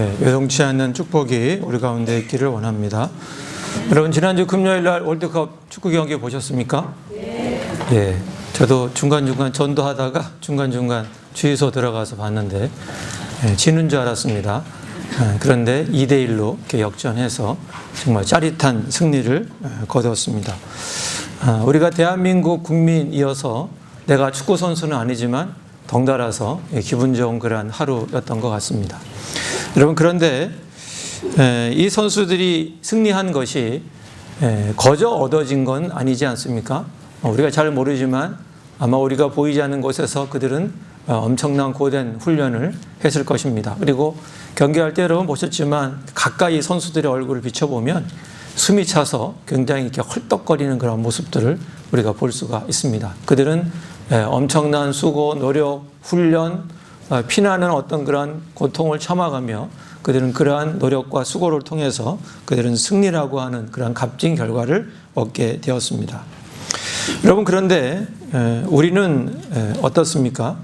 요동치 않는 축복이 우리 가운데 있기를 원합니다. 여러분, 지난주 금요일 날 월드컵 축구 경기 보셨습니까? 예. 저도 중간중간 전도하다가 중간중간 주유소 들어가서 봤는데 지는 줄 알았습니다. 그런데 2대1로 이렇게 역전해서 정말 짜릿한 승리를 거두었습니다. 우리가 대한민국 국민이어서 내가 축구 선수는 아니지만 덩달아서 기분 좋은 그러한 하루였던 것 같습니다. 여러분, 그런데 이 선수들이 승리한 것이 거저 얻어진 건 아니지 않습니까? 우리가 잘 모르지만 아마 우리가 보이지 않는 곳에서 그들은 엄청난 고된 훈련을 했을 것입니다. 그리고 경기할 때 여러분 보셨지만 가까이 선수들의 얼굴을 비춰보면 숨이 차서 굉장히 이렇게 헐떡거리는 그런 모습들을 우리가 볼 수가 있습니다. 그들은 엄청난 수고, 노력, 훈련, 피나는 어떤 그런 고통을 참아가며 그들은 그러한 노력과 수고를 통해서 그들은 승리라고 하는 그런 값진 결과를 얻게 되었습니다. 여러분, 그런데 우리는 어떻습니까?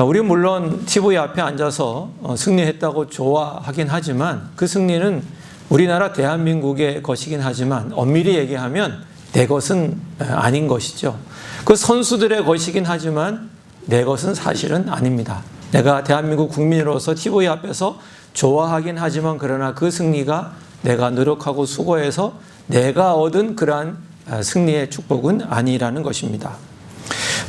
우리 물론 TV 앞에 앉아서 승리했다고 좋아하긴 하지만 그 승리는 우리나라 대한민국의 것이긴 하지만 엄밀히 얘기하면 내 것은 아닌 것이죠. 그 선수들의 것이긴 하지만 내 것은 사실은 아닙니다. 내가 대한민국 국민으로서 TV 앞에서 좋아하긴 하지만 그러나 그 승리가 내가 노력하고 수고해서 내가 얻은 그러한 승리의 축복은 아니라는 것입니다.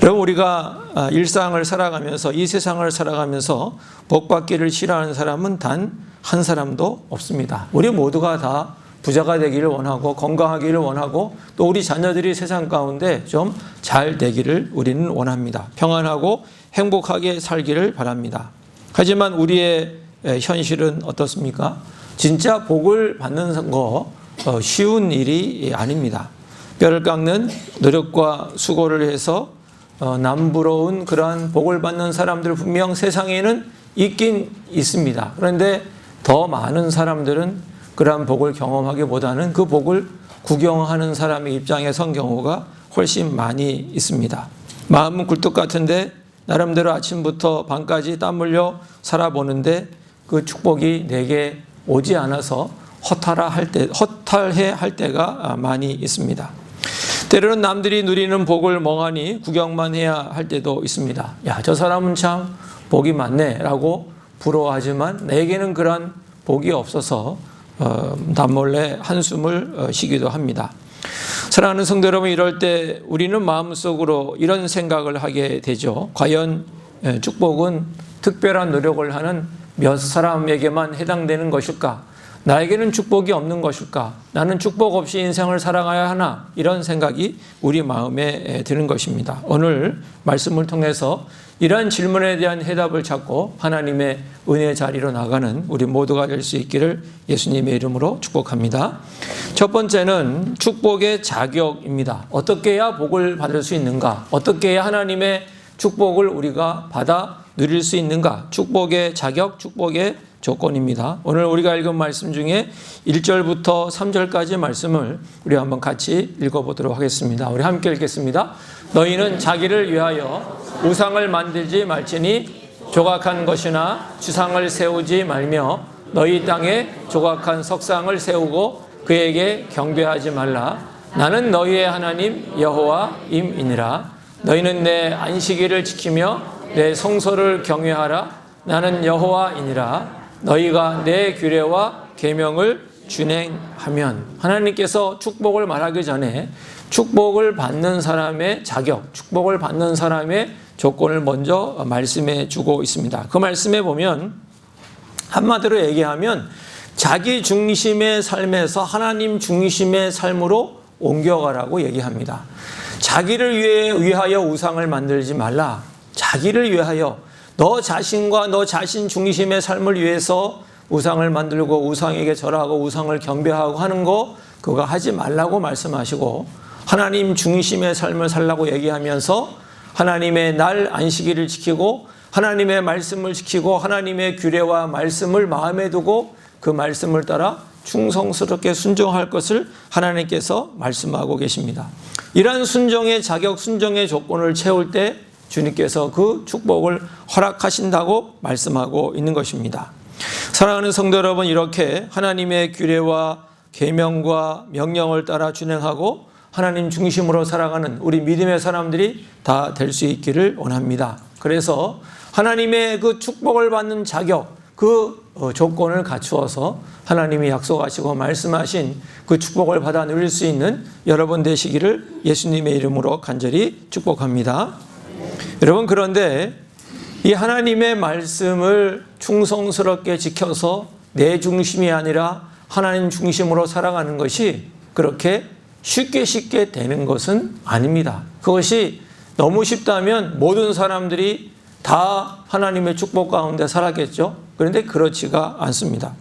여러분, 우리가 일상을 살아가면서 이 세상을 살아가면서 복받기를 싫어하는 사람은 단 한 사람도 없습니다. 우리 모두가 다 부자가 되기를 원하고 건강하기를 원하고 또 우리 자녀들이 세상 가운데 좀 잘 되기를 우리는 원합니다. 평안하고 행복하게 살기를 바랍니다. 하지만 우리의 현실은 어떻습니까? 진짜 복을 받는 거 쉬운 일이 아닙니다. 뼈를 깎는 노력과 수고를 해서 남부러운 그러한 복을 받는 사람들 분명 세상에는 있긴 있습니다. 그런데 더 많은 사람들은 그러한 복을 경험하기보다는 그 복을 구경하는 사람의 입장에 선 경우가 훨씬 많이 있습니다. 마음은 굴뚝 같은데 나름대로 아침부터 밤까지 땀 흘려 살아보는데 그 축복이 내게 오지 않아서 허탈해 할 때가 많이 있습니다. 때로는 남들이 누리는 복을 멍하니 구경만 해야 할 때도 있습니다. 야, 저 사람은 참 복이 많네 라고 부러워하지만 내게는 그런 복이 없어서 남몰래 한숨을 쉬기도 합니다. 사랑하는 성도 여러분, 이럴 때 우리는 마음속으로 이런 생각을 하게 되죠. 과연 축복은 특별한 노력을 하는 몇 사람에게만 해당되는 것일까? 나에게는 축복이 없는 것일까? 나는 축복 없이 인생을 살아가야 하나? 이런 생각이 우리 마음에 드는 것입니다. 오늘 말씀을 통해서 이러한 질문에 대한 해답을 찾고 하나님의 은혜 자리로 나가는 우리 모두가 될 수 있기를 예수님의 이름으로 축복합니다. 첫 번째는 축복의 자격입니다. 어떻게 해야 복을 받을 수 있는가? 어떻게 해야 하나님의 축복을 우리가 받아 누릴 수 있는가? 축복의 자격, 축복의 조건입니다. 오늘 우리가 읽은 말씀 중에 1절부터 3절까지 말씀을 우리 한번 같이 읽어보도록 하겠습니다. 우리 함께 읽겠습니다. 너희는 자기를 위하여 우상을 만들지 말지니 조각한 것이나 주상을 세우지 말며 너희 땅에 조각한 석상을 세우고 그에게 경배하지 말라. 나는 너희의 하나님 여호와임이니라. 너희는 내 안식일을 지키며 내 성소를 경외하라. 나는 여호와이니라. 너희가 내 규례와 계명을 준행하면. 하나님께서 축복을 말하기 전에 축복을 받는 사람의 자격, 축복을 받는 사람의 조건을 먼저 말씀해 주고 있습니다. 그 말씀에 보면 한마디로 얘기하면 자기 중심의 삶에서 하나님 중심의 삶으로 옮겨가라고 얘기합니다. 자기를 위하여 우상을 만들지 말라. 자기를 위하여 너 자신과 너 자신 중심의 삶을 위해서 우상을 만들고 우상에게 절하고 우상을 경배하고 하는 거 그거 하지 말라고 말씀하시고 하나님 중심의 삶을 살라고 얘기하면서 하나님의 날 안식일을 지키고 하나님의 말씀을 지키고 하나님의 규례와 말씀을 마음에 두고 그 말씀을 따라 충성스럽게 순종할 것을 하나님께서 말씀하고 계십니다. 이러한 순종의 자격, 순종의 조건을 채울 때 주님께서 그 축복을 허락하신다고 말씀하고 있는 것입니다. 사랑하는 성도 여러분, 이렇게 하나님의 규례와 계명과 명령을 따라 준행하고 하나님 중심으로 살아가는 우리 믿음의 사람들이 다 될 수 있기를 원합니다. 그래서 하나님의 그 축복을 받는 자격, 그 조건을 갖추어서 하나님이 약속하시고 말씀하신 그 축복을 받아 누릴 수 있는 여러분 되시기를 예수님의 이름으로 간절히 축복합니다. 여러분, 그런데 이 하나님의 말씀을 충성스럽게 지켜서 내 중심이 아니라 하나님 중심으로 살아가는 것이 그렇게 쉽게 되는 것은 아닙니다. 그것이 너무 쉽다면 모든 사람들이 다 하나님의 축복 가운데 살았겠죠. 그런데 그렇지가 않습니다.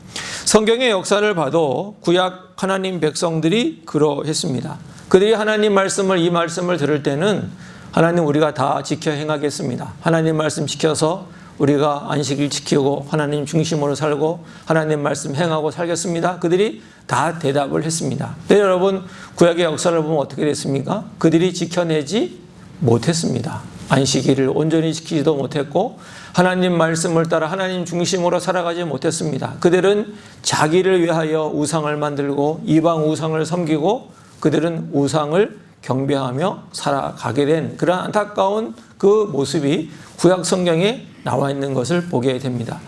성경의 역사를 봐도 구약 하나님 백성들이 그러했습니다. 그들이 하나님 말씀을, 이 말씀을 들을 때는 하나님, 우리가 다 지켜 행하겠습니다. 하나님 말씀 지켜서 우리가 안식일 지키고 하나님 중심으로 살고 하나님 말씀 행하고 살겠습니다. 그들이 다 대답을 했습니다. 네, 여러분, 구약의 역사를 보면 어떻게 됐습니까? 그들이 지켜내지 못했습니다. 안식일을 온전히 지키지도 못했고 하나님 말씀을 따라 하나님 중심으로 살아가지 못했습니다. 그들은 자기를 위하여 우상을 만들고 이방 우상을 섬기고 그들은 우상을 경배하며 살아가게 된 그런 안타까운 그 모습이 구약 성경에 나와 있는 것을 보게 됩니다.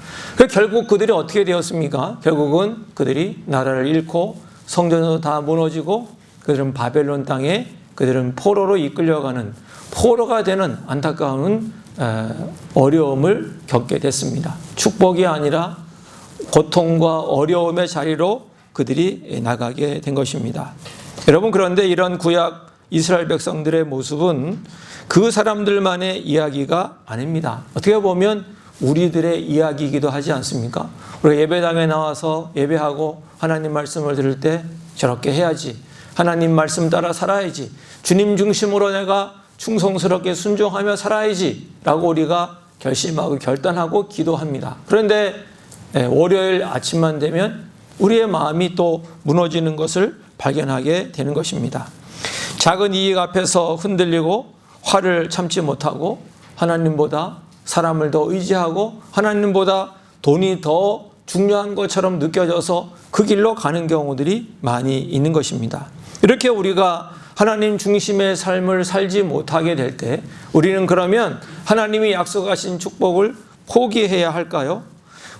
결국 그들이 어떻게 되었습니까? 결국은 그들이 나라를 잃고 성전도 다 무너지고 그들은 바벨론 땅에 그들은 포로로 이끌려가는, 포로가 되는 안타까운 어려움을 겪게 됐습니다. 축복이 아니라 고통과 어려움의 자리로 그들이 나가게 된 것입니다. 여러분, 그런데 이런 구약 이스라엘 백성들의 모습은 그 사람들만의 이야기가 아닙니다. 어떻게 보면 우리들의 이야기이기도 하지 않습니까? 우리가 예배당에 나와서 예배하고 하나님 말씀을 들을 때 저렇게 해야지, 하나님 말씀 따라 살아야지, 주님 중심으로 내가 충성스럽게 순종하며 살아야지 라고 우리가 결심하고 결단하고 기도합니다. 그런데 월요일 아침만 되면 우리의 마음이 또 무너지는 것을 발견하게 되는 것입니다. 작은 이익 앞에서 흔들리고 화를 참지 못하고 하나님보다 사람을 더 의지하고 하나님보다 돈이 더 중요한 것처럼 느껴져서 그 길로 가는 경우들이 많이 있는 것입니다. 이렇게 우리가 하나님 중심의 삶을 살지 못하게 될 때 우리는 그러면 하나님이 약속하신 축복을 포기해야 할까요?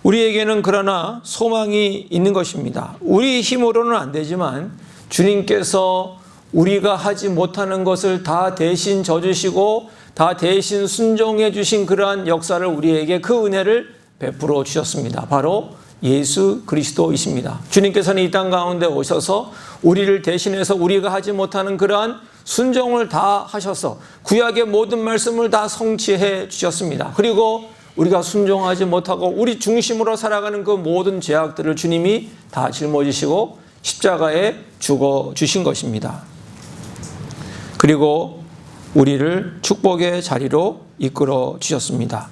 우리에게는 그러나 소망이 있는 것입니다. 우리 힘으로는 안 되지만 주님께서 우리가 하지 못하는 것을 다 대신 져주시고 다 대신 순종해 주신 그러한 역사를 우리에게 그 은혜를 베풀어 주셨습니다. 바로 예수 그리스도이십니다. 주님께서는 이 땅 가운데 오셔서 우리를 대신해서 우리가 하지 못하는 그러한 순종을 다 하셔서 구약의 모든 말씀을 다 성취해 주셨습니다. 그리고 우리가 순종하지 못하고 우리 중심으로 살아가는 그 모든 죄악들을 주님이 다 짊어지시고 십자가에 죽어 주신 것입니다. 그리고 우리를 축복의 자리로 이끌어 주셨습니다.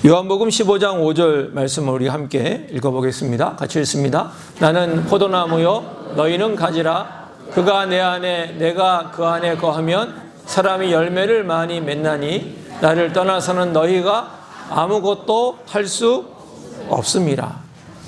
요한복음 15장 5절 말씀을 우리 함께 읽어보겠습니다. 같이 읽습니다. 나는 포도나무요 너희는 가지라. 그가 내 안에 내가 그 안에 거하면 사람이 열매를 많이 맺나니 나를 떠나서는 너희가 아무것도 할 수 없습니다.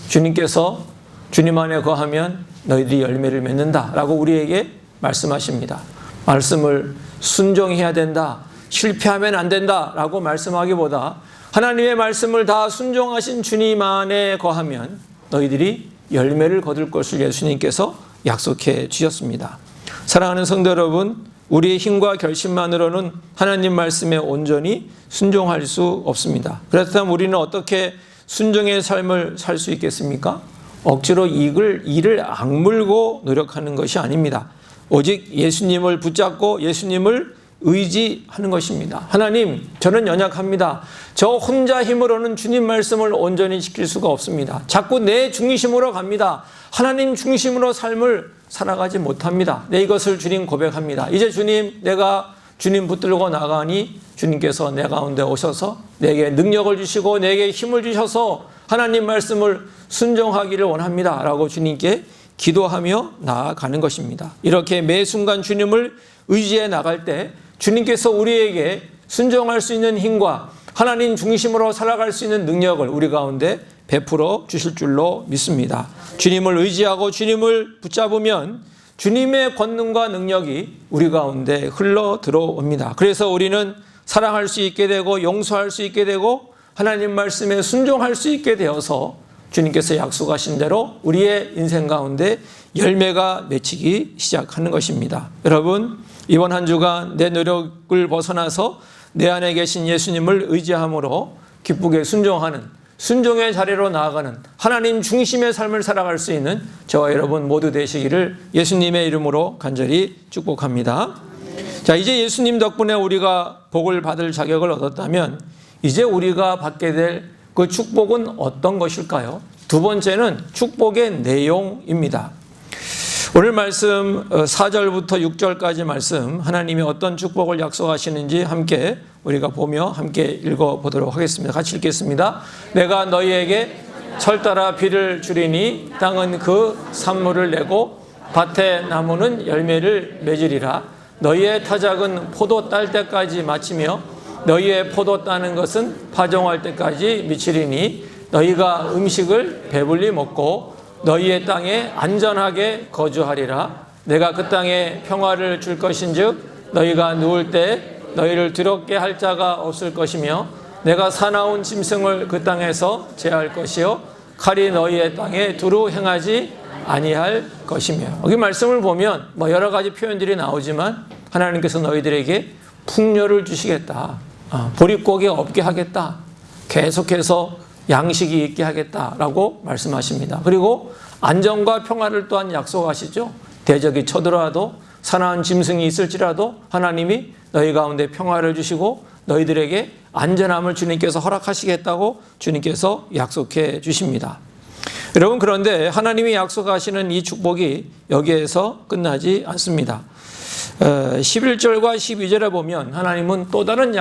주님께서 주님 안에 거하면 너희들이 열매를 맺는다 라고 우리에게 말씀하십니다. 말씀을 순종해야 된다, 실패하면 안 된다 라고 말씀하기보다 하나님의 말씀을 다 순종하신 주님 안에 거하면 너희들이 열매를 거둘 것을 예수님께서 약속해 주셨습니다. 사랑하는 성도 여러분, 우리의 힘과 결심만으로는 하나님 말씀에 온전히 순종할 수 없습니다. 그렇다면 우리는 어떻게 순종의 삶을 살 수 있겠습니까? 억지로 이를 악물고 노력하는 것이 아닙니다. 오직 예수님을 붙잡고 예수님을 의지하는 것입니다. 하나님, 저는 연약합니다. 저 혼자 힘으로는 주님 말씀을 온전히 지킬 수가 없습니다. 자꾸 내 중심으로 갑니다. 하나님 중심으로 삶을 살아가지 못합니다. 내 이것을 주님 고백합니다. 이제 주님, 내가 주님 붙들고 나가니 주님께서 내 가운데 오셔서 내게 능력을 주시고 내게 힘을 주셔서 하나님 말씀을 순종하기를 원합니다 라고 주님께 기도하며 나아가는 것입니다. 이렇게 매 순간 주님을 의지해 나갈 때 주님께서 우리에게 순종할 수 있는 힘과 하나님 중심으로 살아갈 수 있는 능력을 우리 가운데 베풀어 주실 줄로 믿습니다. 주님을 의지하고 주님을 붙잡으면 주님의 권능과 능력이 우리 가운데 흘러 들어옵니다. 그래서 우리는 사랑할 수 있게 되고 용서할 수 있게 되고 하나님 말씀에 순종할 수 있게 되어서 주님께서 약속하신 대로 우리의 인생 가운데 열매가 맺히기 시작하는 것입니다. 여러분, 이번 한 주간 내 노력을 벗어나서 내 안에 계신 예수님을 의지함으로 기쁘게 순종하는, 순종의 자리로 나아가는 하나님 중심의 삶을 살아갈 수 있는 저와 여러분 모두 되시기를 예수님의 이름으로 간절히 축복합니다. 자, 이제 예수님 덕분에 우리가 복을 받을 자격을 얻었다면 이제 우리가 받게 될 그 축복은 어떤 것일까요? 두 번째는 축복의 내용입니다. 오늘 말씀 4절부터 6절까지 말씀, 하나님이 어떤 축복을 약속하시는지 함께 우리가 보며 함께 읽어보도록 하겠습니다. 같이 읽겠습니다. 내가 너희에게 철따라 비를 주리니 땅은 그 산물을 내고 밭의 나무는 열매를 맺으리라. 너희의 타작은 포도 딸 때까지 마치며 너희의 포도 따는 것은 파종할 때까지 미치리니 너희가 음식을 배불리 먹고 너희의 땅에 안전하게 거주하리라. 내가 그 땅에 평화를 줄 것인즉 너희가 누울 때 너희를 두렵게 할 자가 없을 것이며 내가 사나운 짐승을 그 땅에서 제할 것이요 칼이 너희의 땅에 두루 행하지 아니할 것이며. 여기 말씀을 보면 여러 가지 표현들이 나오지만 하나님께서 너희들에게 풍요를 주시겠다, 보릿고개 없게 하겠다, 계속해서 양식이 있게 하겠다라고 말씀하십니다. 그리고 안정과 평화를 또한 약속하시죠. 대적이 쳐들어와도 사나운 짐승이 있을지라도 하나님이 너희 가운데 평화를 주시고 너희들에게 안전함을 주님께서 허락하시겠다고 주님께서 약속해 주십니다. 여러분, 그런데 하나님이 약속하시는 이 축복이 여기에서 끝나지 않습니다. 11절과 12절에 보면 하나님은 또 다른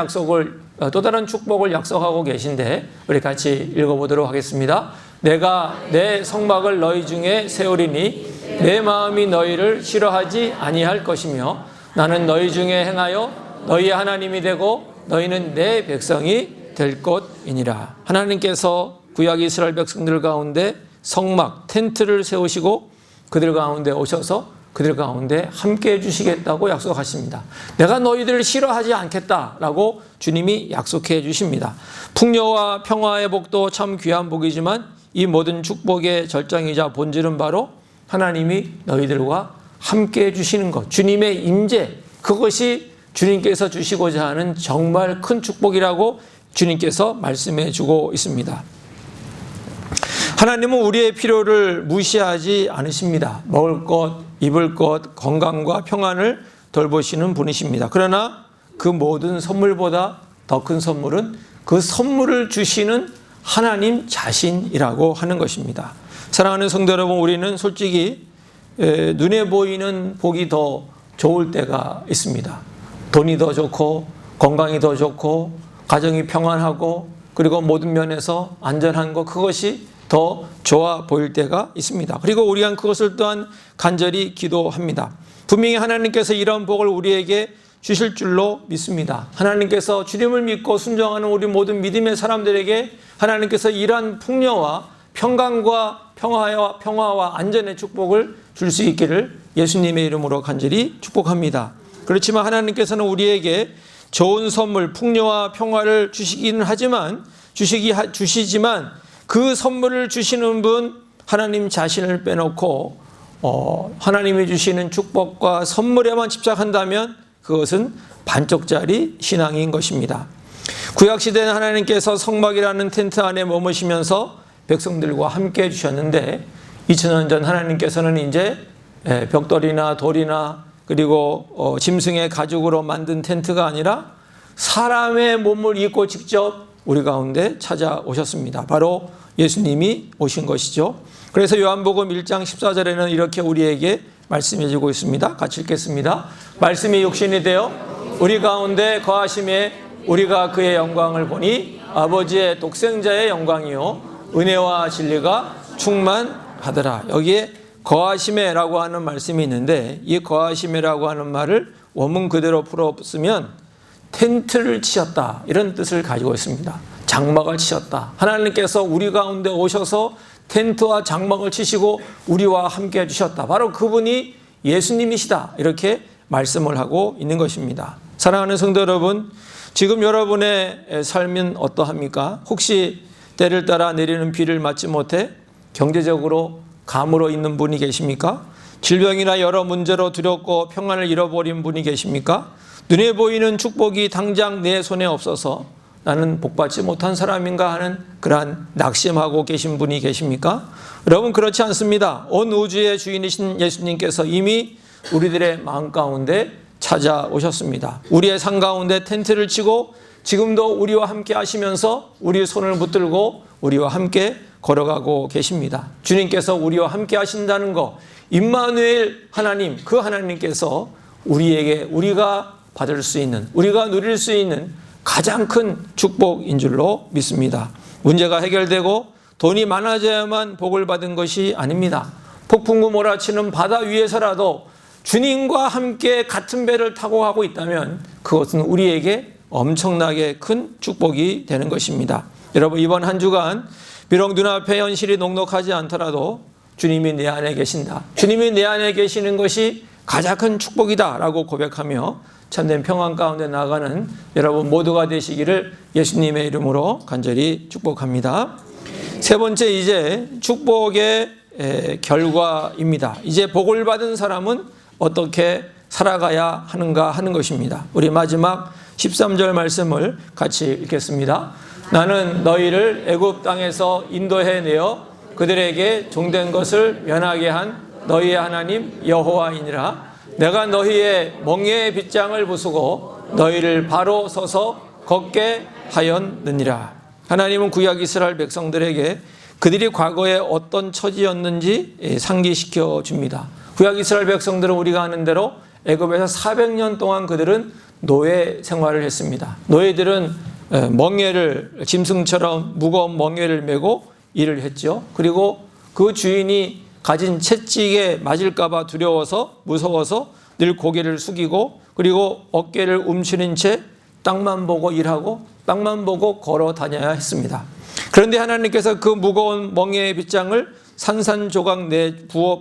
축복을 약속하고 계신데 우리 같이 읽어보도록 하겠습니다. 내가 내 성막을 너희 중에 세우리니 내 마음이 너희를 싫어하지 아니할 것이며 나는 너희 중에 행하여 너희의 하나님이 되고 너희는 내 백성이 될 것이니라. 하나님께서 구약 이스라엘 백성들 가운데 성막, 텐트를 세우시고 그들 가운데 오셔서 그들 가운데 함께 해주시겠다고 약속하십니다. 내가 너희들을 싫어하지 않겠다라고 주님이 약속해 주십니다. 풍요와 평화의 복도 참 귀한 복이지만 이 모든 축복의 절정이자 본질은 바로 하나님이 너희들과 함께 해주시는 것, 주님의 임재, 그것이 주님께서 주시고자 하는 정말 큰 축복이라고 주님께서 말씀해 주고 있습니다. 하나님은 우리의 필요를 무시하지 않으십니다. 먹을 것, 입을 것, 건강과 평안을 돌보시는 분이십니다. 그러나 그 모든 선물보다 더 큰 선물은 그 선물을 주시는 하나님 자신이라고 하는 것입니다. 사랑하는 성도 여러분, 우리는 솔직히 눈에 보이는 복이 더 좋을 때가 있습니다. 돈이 더 좋고 건강이 더 좋고 가정이 평안하고 그리고 모든 면에서 안전한 것, 그것이 더 좋아 보일 때가 있습니다. 그리고 우리는 그것을 또한 간절히 기도합니다. 분명히 하나님께서 이런 복을 우리에게 주실 줄로 믿습니다. 하나님께서 주님을 믿고 순종하는 우리 모든 믿음의 사람들에게 하나님께서 이러한 풍요와 평강과 평화와 안전의 축복을 줄 수 있기를 예수님의 이름으로 간절히 축복합니다. 그렇지만 하나님께서는 우리에게 좋은 선물, 풍요와 평화를 주시지만 그 선물을 주시는 분 하나님 자신을 빼놓고 하나님이 주시는 축복과 선물에만 집착한다면 그것은 반쪽짜리 신앙인 것입니다. 구약시대는 하나님께서 성막이라는 텐트 안에 머무시면서 백성들과 함께 해주셨는데 2000년 전 하나님께서는 이제 벽돌이나 돌이나 그리고 짐승의 가죽으로 만든 텐트가 아니라 사람의 몸을 입고 직접 우리 가운데 찾아오셨습니다. 바로 예수님이 오신 것이죠. 그래서 요한복음 1장 14절에는 이렇게 우리에게 말씀해 주고 있습니다. 같이 읽겠습니다. 말씀이 육신이 되어 우리 가운데 거하심에 우리가 그의 영광을 보니 아버지의 독생자의 영광이요 은혜와 진리가 충만하더라. 여기에 거하심에라고 하는 말씀이 있는데 이 거하심에라고 하는 말을 원문 그대로 풀어 쓰면 텐트를 치셨다 이런 뜻을 가지고 있습니다. 장막을 치셨다. 하나님께서 우리 가운데 오셔서 텐트와 장막을 치시고 우리와 함께 해주셨다. 바로 그분이 예수님이시다. 이렇게 말씀을 하고 있는 것입니다. 사랑하는 성도 여러분, 지금 여러분의 삶은 어떠합니까? 혹시 때를 따라 내리는 비를 맞지 못해 경제적으로 감으로 있는 분이 계십니까? 질병이나 여러 문제로 두렵고 평안을 잃어버린 분이 계십니까? 눈에 보이는 축복이 당장 내 손에 없어서 나는 복받지 못한 사람인가 하는 그러한 낙심하고 계신 분이 계십니까? 여러분, 그렇지 않습니다. 온 우주의 주인이신 예수님께서 이미 우리들의 마음 가운데 찾아오셨습니다. 우리의 삶 가운데 텐트를 치고 지금도 우리와 함께 하시면서 우리의 손을 붙들고 우리와 함께 걸어가고 계십니다. 주님께서 우리와 함께 하신다는 것, 임마누엘 하나님, 그 하나님께서 우리에게 우리가 받을 수 있는, 우리가 누릴 수 있는 가장 큰 축복인 줄로 믿습니다. 문제가 해결되고 돈이 많아져야만 복을 받은 것이 아닙니다. 폭풍우 몰아치는 바다 위에서라도 주님과 함께 같은 배를 타고 가고 있다면 그것은 우리에게 엄청나게 큰 축복이 되는 것입니다. 여러분, 이번 한 주간 비록 눈앞에 현실이 녹록하지 않더라도 주님이 내 안에 계신다. 주님이 내 안에 계시는 것이 가장 큰 축복이다 라고 고백하며 참된 평안 가운데 나아가는 여러분 모두가 되시기를 예수님의 이름으로 간절히 축복합니다. 세 번째, 이제 축복의 결과입니다. 이제 복을 받은 사람은 어떻게 살아가야 하는가 하는 것입니다. 우리 마지막 13절 말씀을 같이 읽겠습니다. 나는 너희를 애굽 땅에서 인도해내어 그들에게 종된 것을 면하게 한 너희의 하나님 여호와이니라. 내가 너희의 멍에의 빗장을 부수고 너희를 바로 서서 걷게 하였느니라. 하나님은 구약 이스라엘 백성들에게 그들이 과거에 어떤 처지였는지 상기시켜 줍니다. 구약 이스라엘 백성들은 우리가 아는 대로 애굽에서 400년 동안 그들은 노예 생활을 했습니다. 노예들은 멍에를, 짐승처럼 무거운 멍에를 메고 일을 했죠. 그리고 그 주인이 가진 채찍에 맞을까 봐 두려워서, 무서워서 늘 고개를 숙이고, 그리고 어깨를 움츠린 채 땅만 보고 일하고 땅만 보고 걸어 다녀야 했습니다. 그런데 하나님께서 그 무거운 멍에의 빗장을 산산조각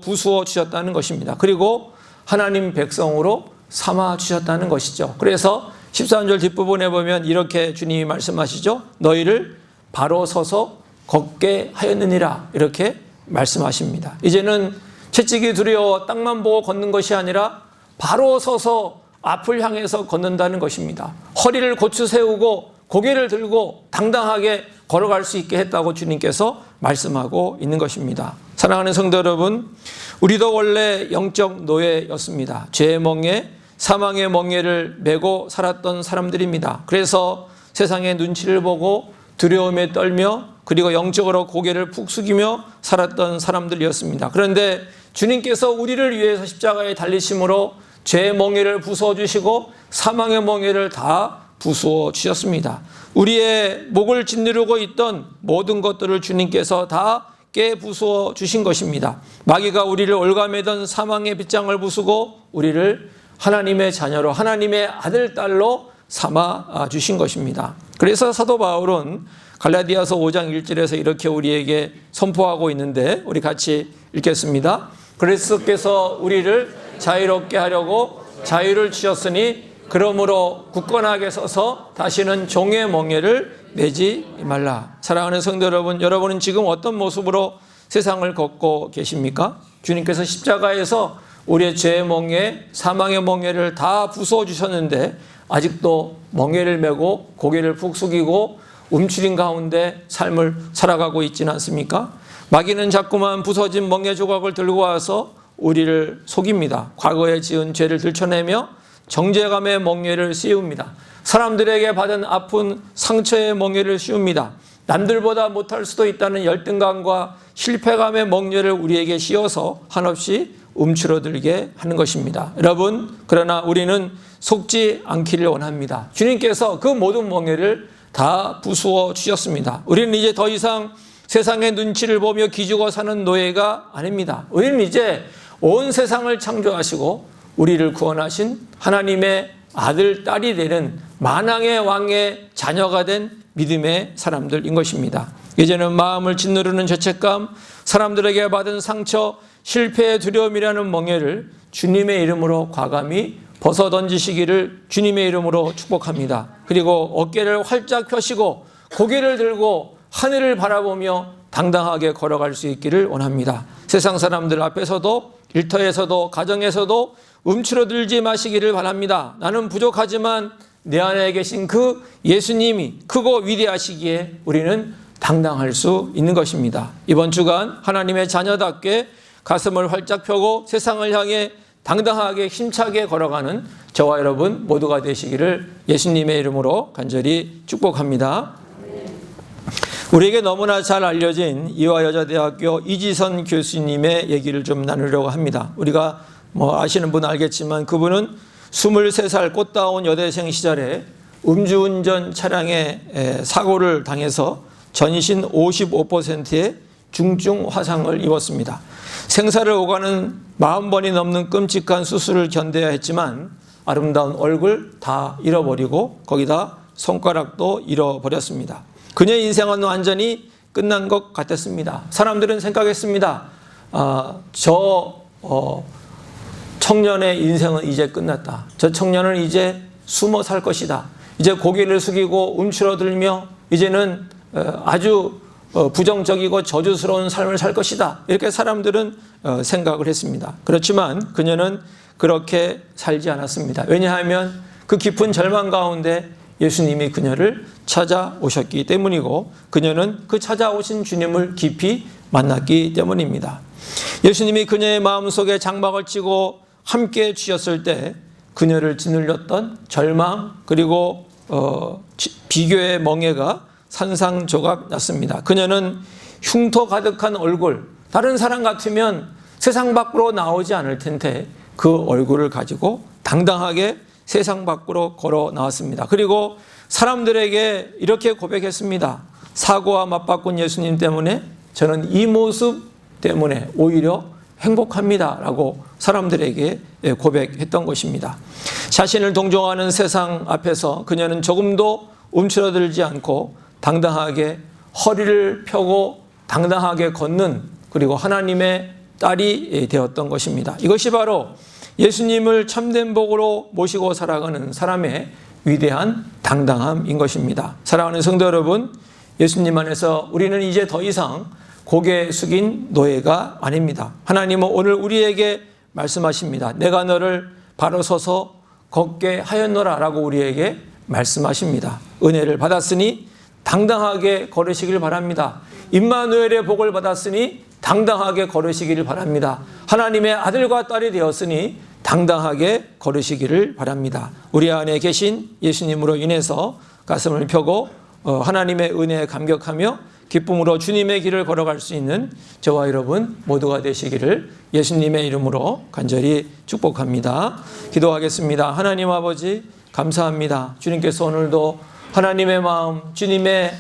부수어 주셨다는 것입니다. 그리고 하나님 백성으로 삼아 주셨다는 것이죠. 그래서 13절 뒷부분에 보면 이렇게 주님이 말씀하시죠. 너희를 바로 서서 걷게 하였느니라, 이렇게 말씀하십니다. 이제는 채찍이 두려워 땅만 보고 걷는 것이 아니라 바로 서서 앞을 향해서 걷는다는 것입니다. 허리를 고추 세우고 고개를 들고 당당하게 걸어갈 수 있게 했다고 주님께서 말씀하고 있는 것입니다. 사랑하는 성도 여러분, 우리도 원래 영적 노예였습니다. 죄의 멍에, 사망의 멍에를 메고 살았던 사람들입니다. 그래서 세상의 눈치를 보고 두려움에 떨며 그리고 영적으로 고개를 푹 숙이며 살았던 사람들이었습니다. 그런데 주님께서 우리를 위해서 십자가에 달리심으로 죄의 멍에를 부수어 주시고 사망의 멍에를 다 부수어 주셨습니다. 우리의 목을 짓누르고 있던 모든 것들을 주님께서 다 깨부수어 주신 것입니다. 마귀가 우리를 올가매던 사망의 빗장을 부수고 우리를 하나님의 자녀로, 하나님의 아들, 딸로 삼아 주신 것입니다. 그래서 사도 바울은 갈라디아서 5장 1절에서 이렇게 우리에게 선포하고 있는데, 우리 같이 읽겠습니다. 그리스도께서 우리를 자유롭게 하려고 자유를 주셨으니 그러므로 굳건하게 서서 다시는 종의 멍에를 매지 말라. 사랑하는 성도 여러분, 여러분은 지금 어떤 모습으로 세상을 걷고 계십니까? 주님께서 십자가에서 우리의 죄의 멍에, 사망의 멍에를 다 부수어 주셨는데 아직도 멍에를 메고 고개를 푹 숙이고 움츠린 가운데 삶을 살아가고 있지는 않습니까? 마귀는 자꾸만 부서진 멍에 조각을 들고 와서 우리를 속입니다. 과거에 지은 죄를 들춰내며 정죄감의 멍에를 씌웁니다. 사람들에게 받은 아픈 상처의 멍에를 씌웁니다. 남들보다 못할 수도 있다는 열등감과 실패감의 멍에를 우리에게 씌워서 한없이 움츠러들게 하는 것입니다. 여러분, 그러나 우리는 속지 않기를 원합니다. 주님께서 그 모든 멍에를 다 부수어 주셨습니다. 우리는 이제 더 이상 세상의 눈치를 보며 기죽어 사는 노예가 아닙니다. 우리는 이제 온 세상을 창조하시고 우리를 구원하신 하나님의 아들, 딸이 되는 만왕의 왕의 자녀가 된 믿음의 사람들인 것입니다. 이제는 마음을 짓누르는 죄책감, 사람들에게 받은 상처, 실패의 두려움이라는 멍에를 주님의 이름으로 과감히 벗어던지시기를 주님의 이름으로 축복합니다. 그리고 어깨를 활짝 펴시고 고개를 들고 하늘을 바라보며 당당하게 걸어갈 수 있기를 원합니다. 세상 사람들 앞에서도 일터에서도 가정에서도 움츠러들지 마시기를 바랍니다. 나는 부족하지만 내 안에 계신 그 예수님이 크고 위대하시기에 우리는 당당할 수 있는 것입니다. 이번 주간 하나님의 자녀답게 가슴을 활짝 펴고 세상을 향해 당당하게 힘차게 걸어가는 저와 여러분 모두가 되시기를 예수님의 이름으로 간절히 축복합니다. 우리에게 너무나 잘 알려진 이화여자대학교 이지선 교수님의 얘기를 좀 나누려고 합니다. 우리가 아시는 분은 알겠지만 그분은 23살 꽃다운 여대생 시절에 음주운전 차량에 사고를 당해서 전신 55%의 중증 화상을 입었습니다. 생사를 오가는 40번이 넘는 끔찍한 수술을 견뎌야 했지만 아름다운 얼굴 다 잃어버리고 거기다 손가락도 잃어버렸습니다. 그녀의 인생은 완전히 끝난 것 같았습니다. 사람들은 생각했습니다. 청년의 인생은 이제 끝났다. 저 청년은 이제 숨어 살 것이다. 이제 고개를 숙이고 움츠러들며 이제는 아주 부정적이고 저주스러운 삶을 살 것이다. 이렇게 사람들은 생각을 했습니다. 그렇지만 그녀는 그렇게 살지 않았습니다. 왜냐하면 그 깊은 절망 가운데 예수님이 그녀를 찾아오셨기 때문이고 그녀는 그 찾아오신 주님을 깊이 만났기 때문입니다. 예수님이 그녀의 마음속에 장막을 치고 함께 주셨을 때 그녀를 짓눌렸던 절망 그리고 비교의 멍에가 산산조각 났습니다. 그녀는 흉터 가득한 얼굴, 다른 사람 같으면 세상 밖으로 나오지 않을 텐데 그 얼굴을 가지고 당당하게 세상 밖으로 걸어 나왔습니다. 그리고 사람들에게 이렇게 고백했습니다. 사고와 맞바꾼 예수님 때문에 저는 이 모습 때문에 오히려 행복합니다 라고 사람들에게 고백했던 것입니다. 자신을 동정하는 세상 앞에서 그녀는 조금도 움츠러들지 않고 당당하게 허리를 펴고 당당하게 걷는 그리고 하나님의 딸이 되었던 것입니다. 이것이 바로 예수님을 참된 복으로 모시고 살아가는 사람의 위대한 당당함인 것입니다. 사랑하는 성도 여러분, 예수님 안에서 우리는 이제 더 이상 고개 숙인 노예가 아닙니다. 하나님은 오늘 우리에게 말씀하십니다. 내가 너를 바로 서서 걷게 하였노라 라고 우리에게 말씀하십니다. 은혜를 받았으니 당당하게 걸으시길 바랍니다. 임마누엘의 복을 받았으니 당당하게 걸으시기를 바랍니다. 하나님의 아들과 딸이 되었으니 당당하게 걸으시기를 바랍니다. 우리 안에 계신 예수님으로 인해서 가슴을 펴고 하나님의 은혜에 감격하며 기쁨으로 주님의 길을 걸어갈 수 있는 저와 여러분 모두가 되시기를 예수님의 이름으로 간절히 축복합니다. 기도하겠습니다. 하나님 아버지 감사합니다. 주님께서 오늘도 하나님의 마음, 주님의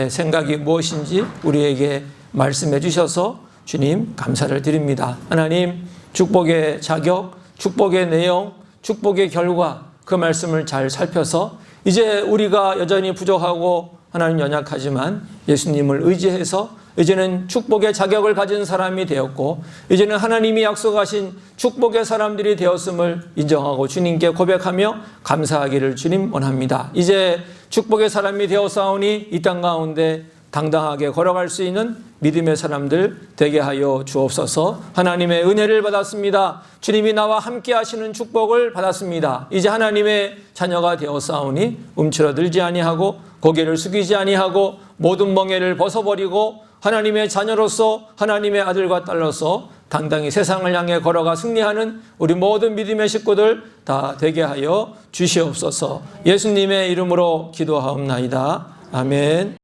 생각이 무엇인지 우리에게 말씀해 주셔서 주님 감사를 드립니다. 하나님 축복의 자격, 축복의 내용, 축복의 결과 그 말씀을 잘 살펴서 이제 우리가 여전히 부족하고 하나님 연약하지만 예수님을 의지해서 이제는 축복의 자격을 가진 사람이 되었고 이제는 하나님이 약속하신 축복의 사람들이 되었음을 인정하고 주님께 고백하며 감사하기를 주님 원합니다. 이제 축복의 사람이 되었사오니 이 땅 가운데 당당하게 걸어갈 수 있는 믿음의 사람들 되게 하여 주옵소서. 하나님의 은혜를 받았습니다. 주님이 나와 함께 하시는 축복을 받았습니다. 이제 하나님의 자녀가 되었사오니 움츠러들지 아니하고 고개를 숙이지 아니하고 모든 멍에를 벗어버리고 하나님의 자녀로서 하나님의 아들과 딸로서 당당히 세상을 향해 걸어가 승리하는 우리 모든 믿음의 식구들 다 되게 하여 주시옵소서. 예수님의 이름으로 기도하옵나이다. 아멘.